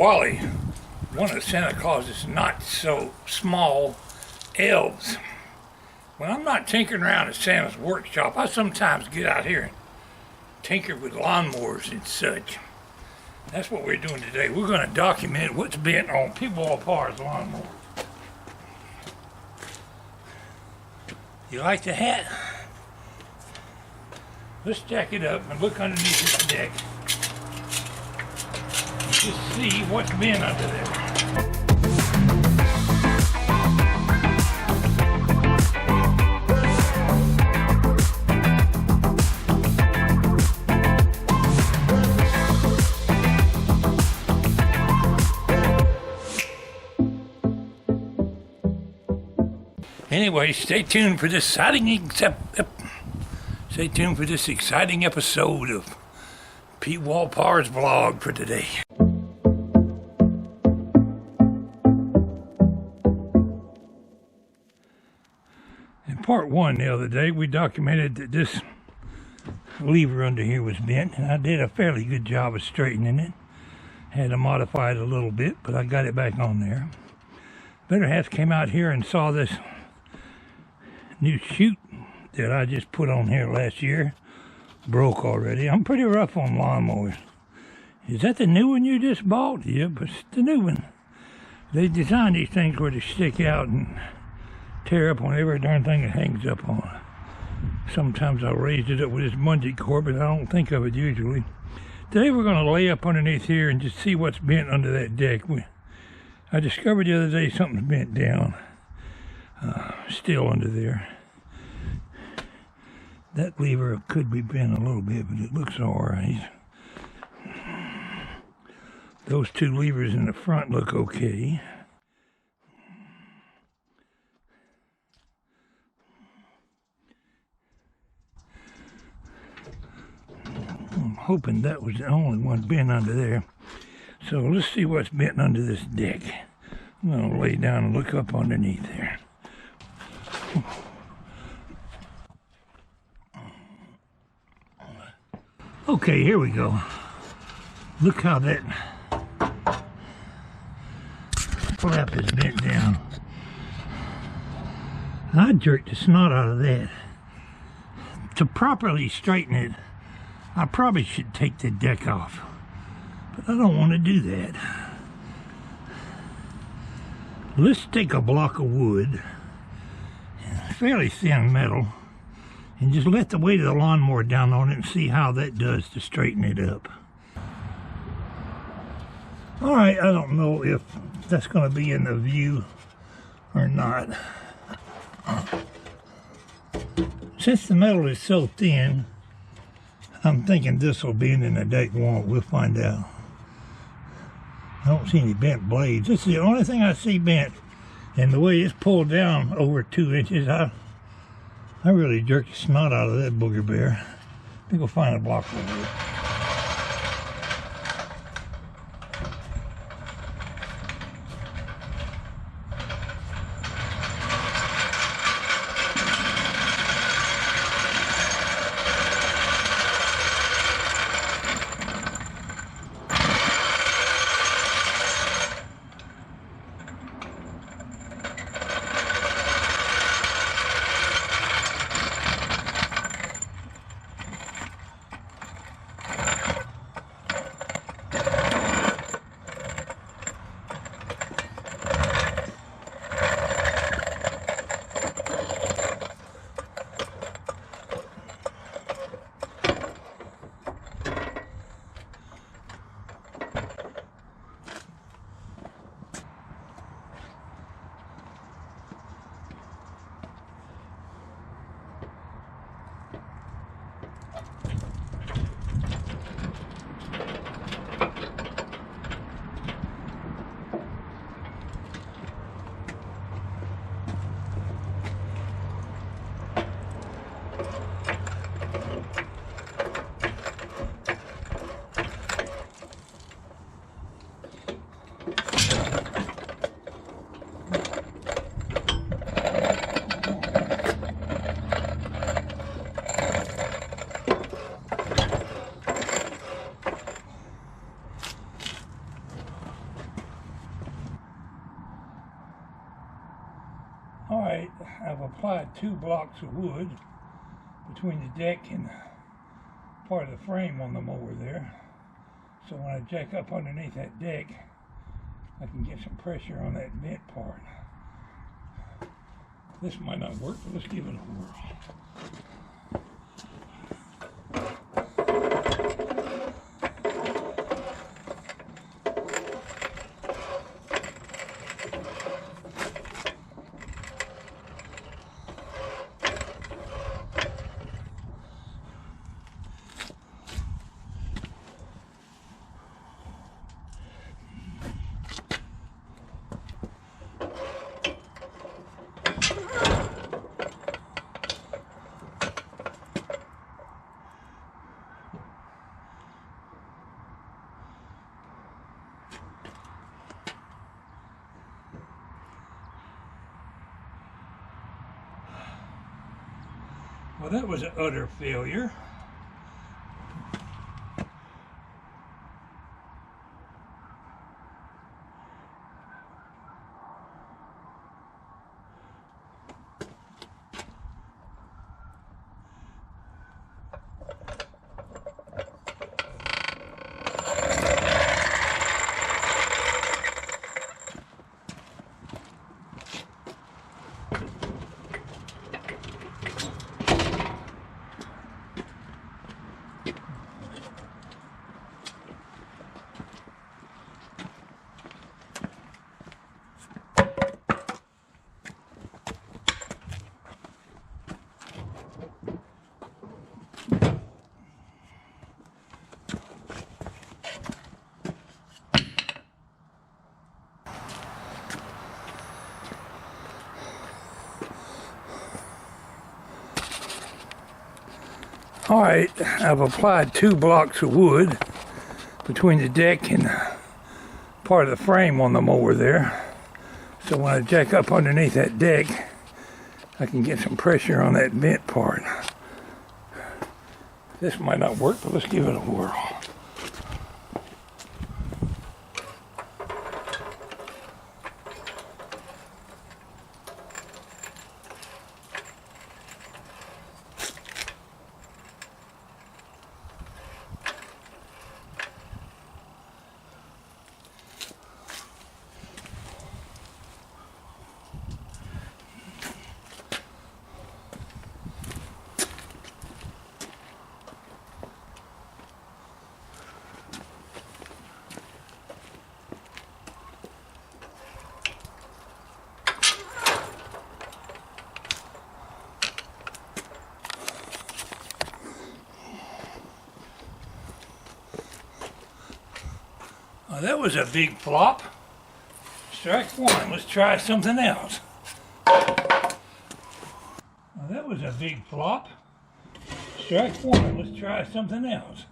Wally, one of Santa Claus's not so small elves. When I'm not tinkering around at Santa's workshop, I sometimes get out here and tinker with lawnmowers and such. That's what we're doing today. We're going to document what's been on Pwalpar's lawnmower. You like the hat? Let's jack it up and look underneath this deck. Just see what's been under there. Anyway, stay tuned for this exciting episode of Pwalpar's vlog for today. In part one the other day, we documented that this lever under here was bent, and I did a fairly good job of straightening it. Had to modify it a little bit, but I got it back on there. Better half came out here and saw this new chute that I just put on here last year. Broke already. I'm pretty rough on lawnmowers. Is that the new one you just bought? Yeah, but it's the new one. They designed these things where they stick out and tear up on every darn thing it hangs up on. Sometimes I'll raise it up with this bungee cord, but I don't think of it usually. Today we're going to lay up underneath here and just see what's bent under that deck. I discovered the other day something's bent down. Still under there. That lever could be bent a little bit, but it looks alright. Those two levers in the front look okay. I'm hoping that was the only one bent under there. So let's see what's bent under this deck. I'm going to lay down and look up underneath there. Okay, here we go. Look how that flap is bent down. I jerked the snot out of that. To properly straighten it, I probably should take the deck off, but I don't want to do that. Let's take a block of wood, fairly thin metal, and just let the weight of the lawnmower down on it and see how that does to straighten it up. Alright, I don't know if that's going to be in the view or not. Since the metal is so thin, I'm thinking this will bend and the deck won't. We'll find out. I don't see any bent blades. This is the only thing I see bent. And the way it's pulled down over 2 inches, I really jerked the snot out of that booger bear. Let me go find a block of wood. I've applied 2 blocks of wood between the deck and part of the frame on the mower there. So when I jack up underneath that deck, I can get some pressure on that bent part. This might not work, but let's give it a whirl. Well, that was an utter failure. All right, I've applied 2 blocks of wood between the deck and part of the frame on the mower there. So when I jack up underneath that deck, I can get some pressure on that bent part. This might not work, but let's give it a whirl. That was a big flop. Strike 1. Let's try something else. That was a big flop. Strike 1. Let's try something else.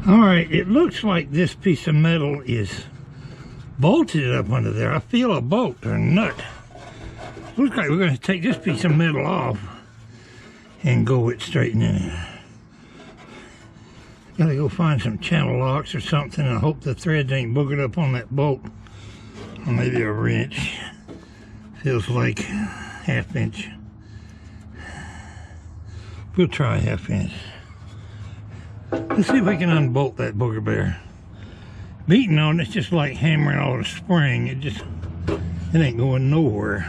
Alright, it looks like this piece of metal is bolted up under there. I feel a bolt or a nut. Looks like we're going to take this piece of metal off and go it straightening it. Gotta go find some channel locks or something. I hope the threads ain't boogered up on that bolt. Or maybe a wrench. Feels like ½ inch. We'll try ½ inch. Let's see if we can unbolt that booger bear. Beating on it's just like hammering on a spring. It ain't going nowhere.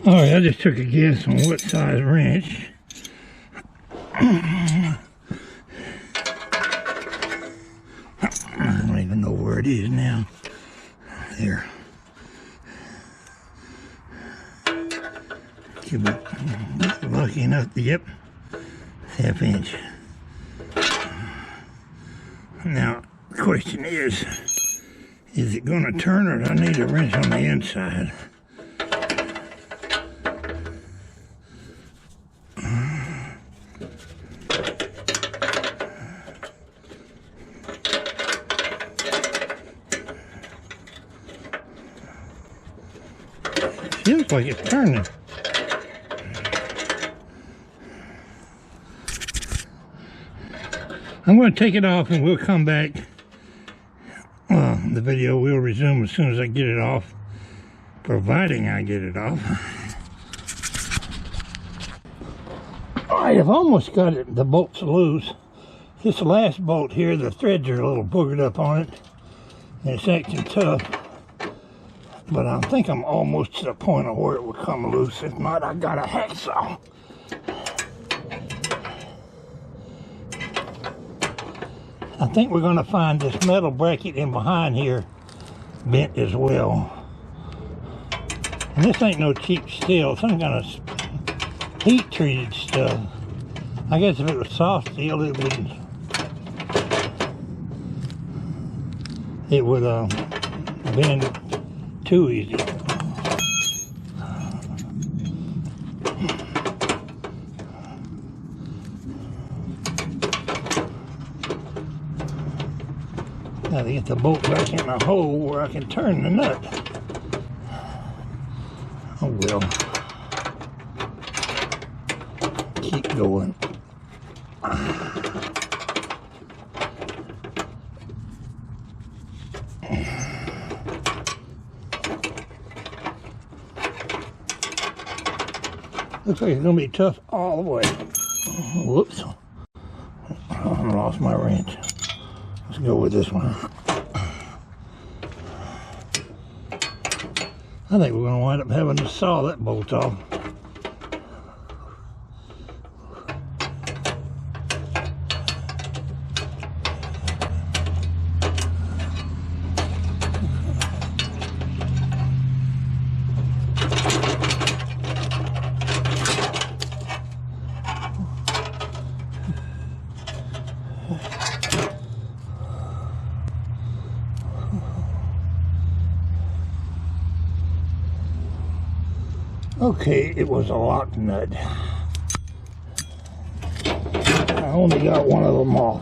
Alright, I just took a guess on what size wrench. I don't even know where it is now. There. Could be lucky enough to, yep, 1/2 inch. Now, the question is it going to turn or do I need a wrench on the inside? Feels like it's turning. I'm going to take it off and we'll come back. The video will resume as soon as I get it off, providing I get it off. Alright, I've almost got it, the bolts loose. This last bolt here, the threads are a little boogered up on it, and it's acting tough. But I think I'm almost to the point of where it will come loose. If not, I got a hacksaw. I think we're going to find this metal bracket in behind here bent as well. And this ain't no cheap steel, some kind of heat treated stuff. I guess if it was soft steel, it would bend too easy. Now to get the bolt back in the hole where I can turn the nut. Oh well. Keep going. Looks like it's going to be tough all the way. Whoops. I lost my wrench. Let's go with this one. I think we're going to wind up having to saw that bolt off. Okay, it was a lock nut. I only got one of them off.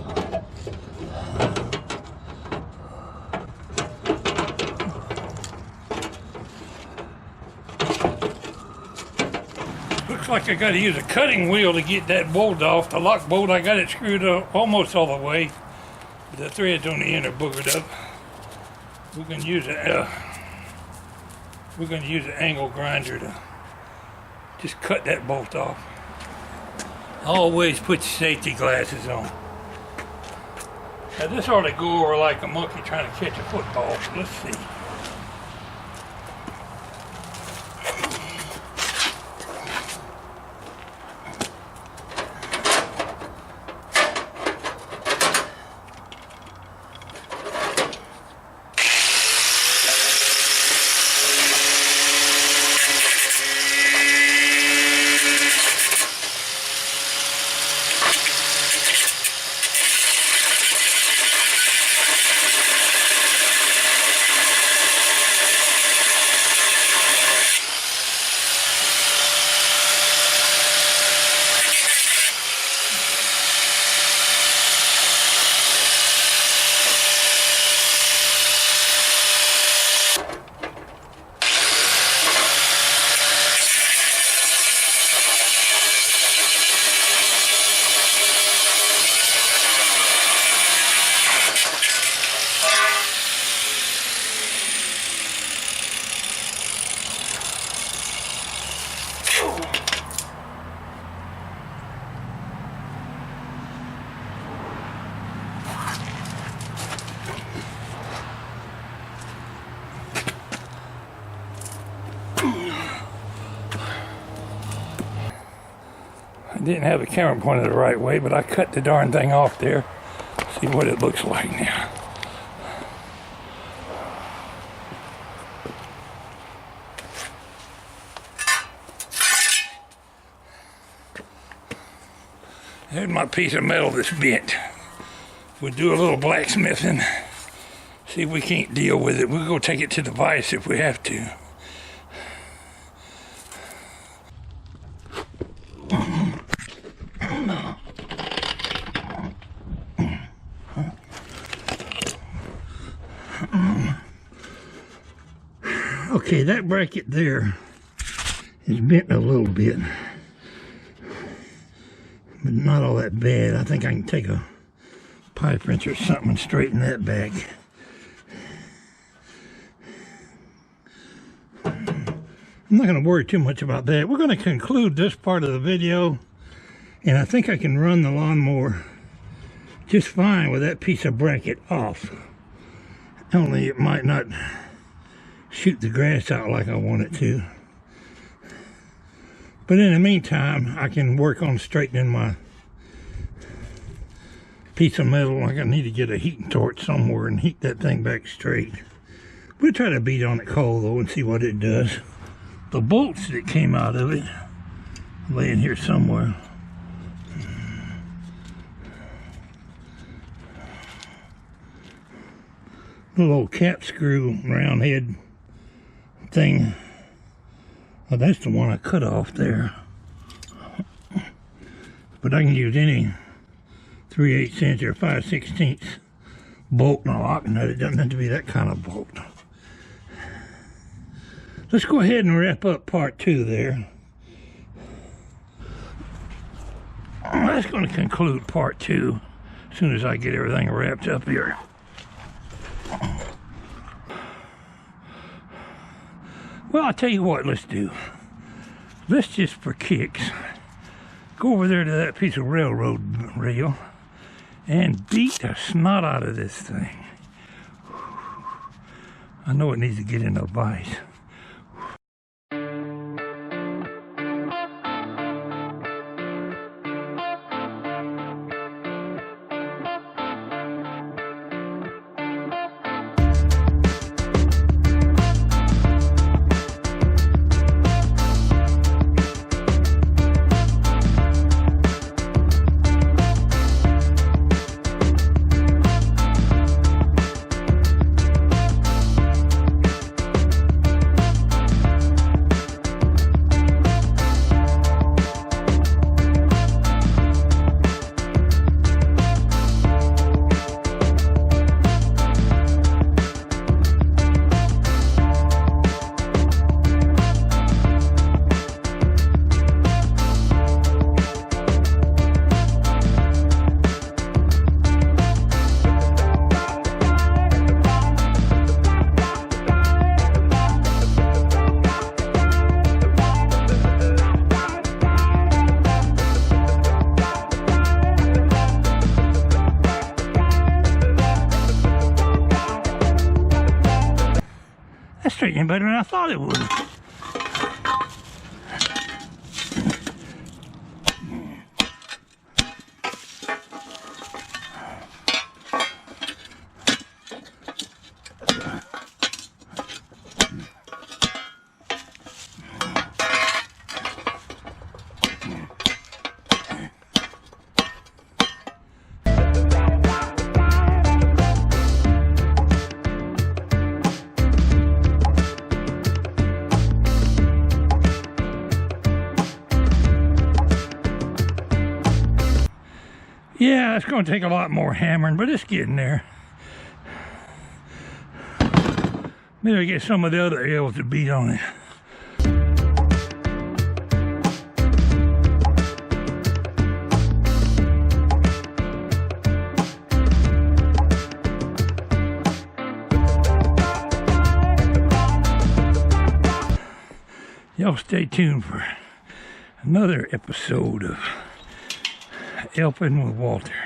Looks like I got to use a cutting wheel to get that bolt off. The lock bolt, I got it screwed up almost all the way. The threads on the end are boogered up. We're going to use an angle grinder to just cut that bolt off. Always put your safety glasses on. Now this ought to go over like a monkey trying to catch a football. Let's see. Didn't have the camera pointed the right way, but I cut the darn thing off there. See what it looks like now. There's my piece of metal that's bent. We'll do a little blacksmithing. See if we can't deal with it. We'll go take it to the vise if we have to. Okay, that bracket there is bent a little bit, but not all that bad. I think I can take a pipe wrench or something and straighten that back. I'm not going to worry too much about that. We're going to conclude this part of the video, and I think I can run the lawnmower just fine with that piece of bracket off. Only it might not shoot the grass out like I want it to. But in the meantime, I can work on straightening my piece of metal. Like I need to get a heating torch somewhere and heat that thing back straight. We'll try to beat on it cold though and see what it does. The bolts that came out of it lay in here somewhere. Little old cap screw round head thing. Oh, that's the one I cut off there. But I can use any 3/8 inch or 5/16 bolt and a lock nut. It doesn't have to be that kind of bolt. Let's go ahead and wrap up part 2 there. That's going to conclude part 2 as soon as I get everything wrapped up here. Well, I'll tell you what, let's do. Let's just for kicks go over there to that piece of railroad rail and beat the snot out of this thing. I know it needs to get in a vise. That's straightening better than I thought it would. Yeah, it's going to take a lot more hammering, but it's getting there. Maybe I get some of the other L's to beat on it. Y'all stay tuned for another episode of Elfing with Walter.